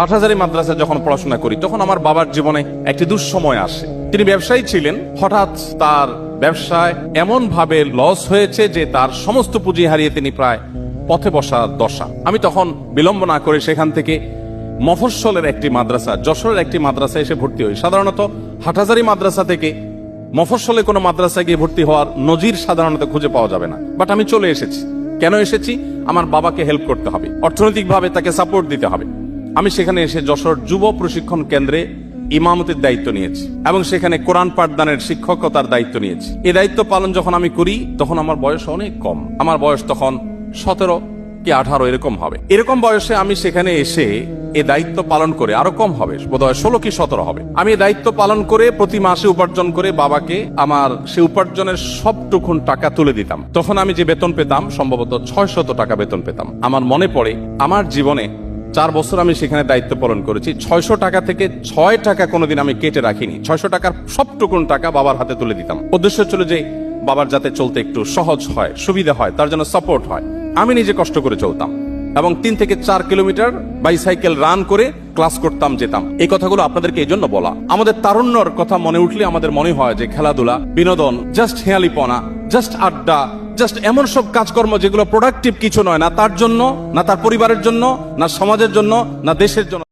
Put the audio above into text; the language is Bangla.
হাটহাজারী মাদ্রাসায় যখন পড়াশোনা করি তখন আমার বাবার জীবনে একটি দুঃসময় আসে। তিনি ব্যবসায়ী ছিলেন, হঠাৎ তার ব্যবসায় এমন ভাবে লস হয়েছে যে তার সমস্ত পুঁজি হারিয়ে তিনি প্রায় পথে বসার দশা। আমি তখন বিলম্ব না করে সেখান থেকে মফস্বলের একটি মাদ্রাসা, যশোরের একটি মাদ্রাসায় এসে ভর্তি হই। সাধারণত হাটহাজারী মাদ্রাসা থেকে মফস্বলে কোনো মাদ্রাসায় গিয়ে ভর্তি হওয়ার নজির সাধারণত খুঁজে পাওয়া যাবে না, বাট আমি চলে এসেছি। কেন এসেছি? আমার বাবাকে হেল্প করতে হবে, অর্থনৈতিকভাবে তাকে সাপোর্ট দিতে হবে। আমি সেখানে এসে যশোর যুব প্রশিক্ষণ কেন্দ্রে ইমামতির দায়িত্ব নিয়েছি এবং সেখানে কোরআন পাঠদানের শিক্ষকতার দায়িত্ব নিয়েছি। এই দায়িত্ব পালন যখন আমি করি তখন আমার বয়স অনেক কম, আমার বয়স তখন 17 কি 18 এরকম হবে। এরকম বয়সে আমি সেখানে এসে এই দায়িত্ব পালন করে, আরো কম হবে, বোধহয় 16 কি 17 হবে। আমি এই দায়িত্ব পালন করে প্রতি মাসে উপার্জন করে বাবাকে আমার সে উপার্জনের সবটুকুন টাকা তুলে দিতাম। তখন আমি যে বেতন পেতাম সম্ভবত 600 টাকা বেতন পেতাম। আমার মনে পড়ে আমার জীবনে 4 বছর আমি সেখানে দায়িত্ব পালন করেছি, 600 টাকা থেকে 6 টাকা কোনোদিন আমি কেটে রাখিনি। 600 টাকার সবটুকুন টাকা বাবার হাতে তুলে দিতাম। উদ্দেশ্য ছিল যে বাবার যাতে চলতে একটু সহজ হয়, সুবিধা হয়, তার জন্য সাপোর্ট হয়। আমি নিজে কষ্ট করে চলতাম এবং 3 থেকে 4 কিলোমিটার বাইসাইকেল রান করে ক্লাস করতাম, যেতাম। এই কথাগুলো আপনাদেরকে এই জন্য বলা, আমাদের তারুণ্যর কথা মনে উঠলে আমাদের মনে হয় যে খেলাধুলা, বিনোদন, জাস্ট হেয়ালিপনা, জাস্ট আড্ডা, জাস্ট এমন সব কাজকর্ম যেগুলো প্রোডাক্টিভ কিছু নয়, না তার জন্য, না তার পরিবারের জন্য, না সমাজের জন্য, না দেশের জন্য।